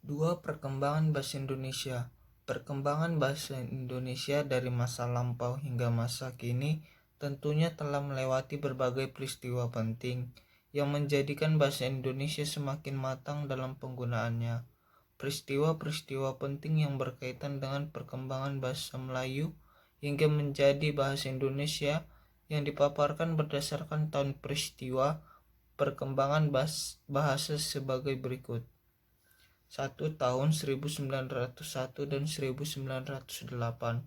2. Perkembangan bahasa Indonesia. Perkembangan bahasa Indonesia dari masa lampau hingga masa kini tentunya telah melewati berbagai peristiwa penting yang menjadikan bahasa Indonesia semakin matang dalam penggunaannya. Peristiwa-peristiwa penting yang berkaitan dengan perkembangan bahasa Melayu hingga menjadi bahasa Indonesia yang dipaparkan berdasarkan tahun peristiwa perkembangan bahasa sebagai berikut. 1. Tahun 1901 dan 1908.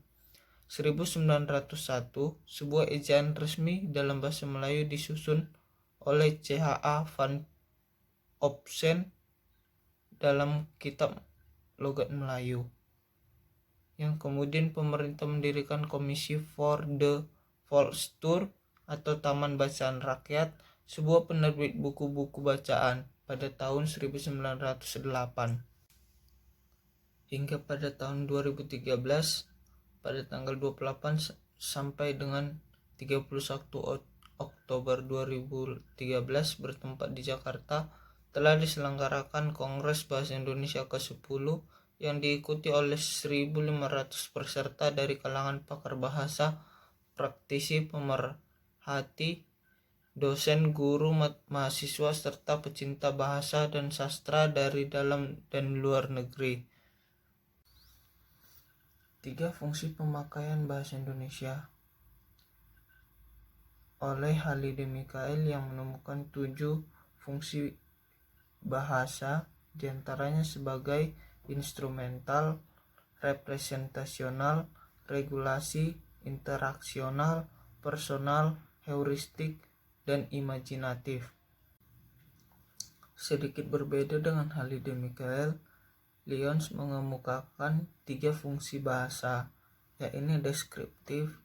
1901, sebuah ejaan resmi dalam bahasa Melayu disusun oleh C.H.A. van Opsem dalam kitab Logat Melayu, yang kemudian pemerintah mendirikan Komisi for the Volkstur atau Taman Bacaan Rakyat, sebuah penerbit buku-buku bacaan pada tahun 1908. Hingga pada tahun 2013, pada tanggal 28 sampai dengan 31 Oktober 2013 bertempat di Jakarta, telah diselenggarakan Kongres Bahasa Indonesia ke-10 yang diikuti oleh 1.500 peserta dari kalangan pakar bahasa, praktisi, pemerhati, dosen, guru, mahasiswa, serta pecinta bahasa dan sastra dari dalam dan luar negeri. 3. Fungsi pemakaian bahasa Indonesia. Oleh Halide Mikael yang menemukan 7 fungsi bahasa, diantaranya sebagai instrumental, representasional, regulasi, interaksional, personal, heuristik, dan imajinatif. Sedikit berbeda dengan Halide Mikael, Lyons mengemukakan 3 fungsi bahasa, yaitu deskriptif,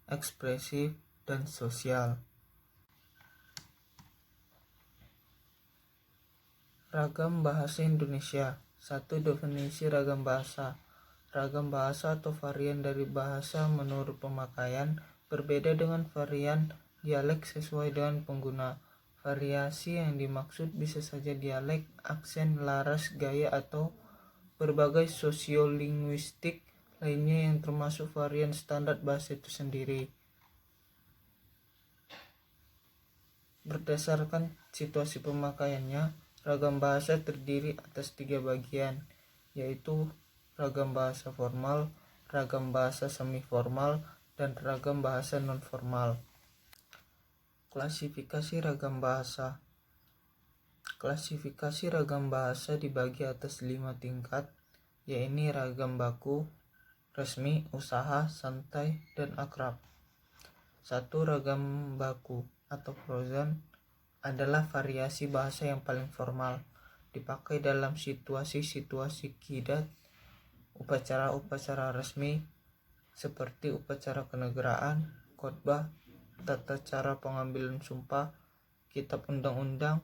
ekspresif, dan sosial. Ragam bahasa Indonesia. 1. Definisi ragam bahasa. Ragam bahasa atau varian dari bahasa menurut pemakaian berbeda dengan varian dialek sesuai dengan pengguna. Variasi yang dimaksud bisa saja dialek, aksen, laras, gaya, atau berbagai sosiolinguistik lainnya yang termasuk varian standar bahasa itu sendiri. Berdasarkan situasi pemakaiannya, ragam bahasa terdiri atas 3 bagian, yaitu ragam bahasa formal, ragam bahasa semi-formal, dan ragam bahasa non-formal. Klasifikasi ragam bahasa. Klasifikasi ragam bahasa dibagi atas 5 tingkat, yaitu ragam baku, resmi, usaha, santai, dan akrab. 1. Ragam baku atau prozon adalah variasi bahasa yang paling formal, dipakai dalam situasi-situasi qidat, upacara-upacara resmi seperti upacara kenegaraan, khotbah, tata cara pengambilan sumpah, kitab undang-undang,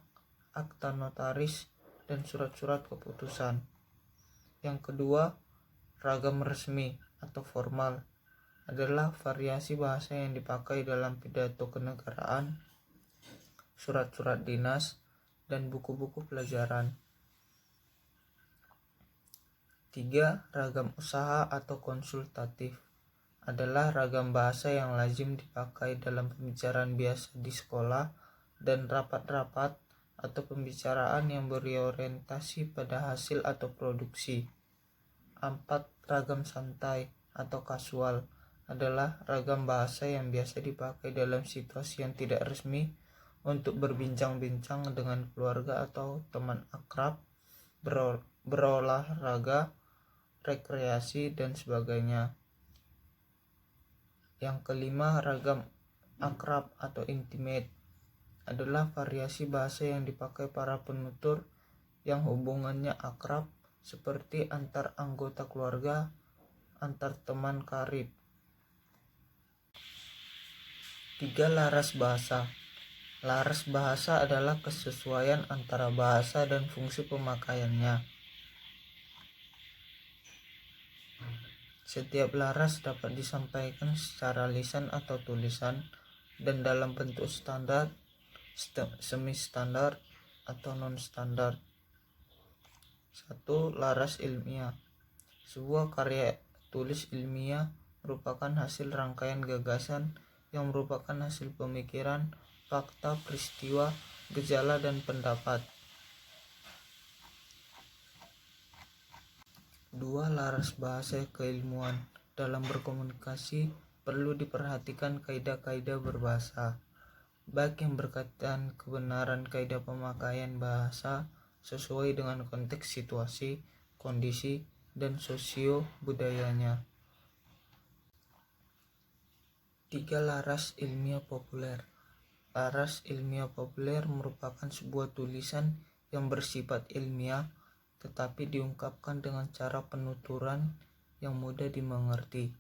akta notaris, dan surat-surat keputusan. Yang kedua, ragam resmi atau formal adalah variasi bahasa yang dipakai dalam pidato kenegaraan, surat-surat dinas, dan buku-buku pelajaran. 3. Ragam usaha atau konsultatif adalah ragam bahasa yang lazim dipakai dalam pembicaraan biasa di sekolah dan rapat-rapat atau pembicaraan yang berorientasi pada hasil atau produksi. 4. Ragam santai atau kasual adalah ragam bahasa yang biasa dipakai dalam situasi yang tidak resmi untuk berbincang-bincang dengan keluarga atau teman akrab, berolahraga, rekreasi, dan sebagainya. Yang kelima, ragam akrab atau intimate adalah variasi bahasa yang dipakai para penutur yang hubungannya akrab, seperti antar anggota keluarga, antar teman karib. 3. Laras bahasa. Laras bahasa adalah kesesuaian antara bahasa dan fungsi pemakaiannya. Setiap laras dapat disampaikan secara lisan atau tulisan dan dalam bentuk standar, semi standar, atau non standar. 1. Laras ilmiah. Sebuah karya tulis ilmiah merupakan hasil rangkaian gagasan yang merupakan hasil pemikiran, fakta, peristiwa, gejala, dan pendapat. 2. Laras bahasa keilmuan. Dalam berkomunikasi perlu diperhatikan kaidah-kaidah berbahasa, baik yang berkaitan kebenaran kaidah pemakaian bahasa sesuai dengan konteks situasi, kondisi, dan sosio budayanya. 3. Laras ilmiah populer. Laras ilmiah populer merupakan sebuah tulisan yang bersifat ilmiah tetapi diungkapkan dengan cara penuturan yang mudah dimengerti.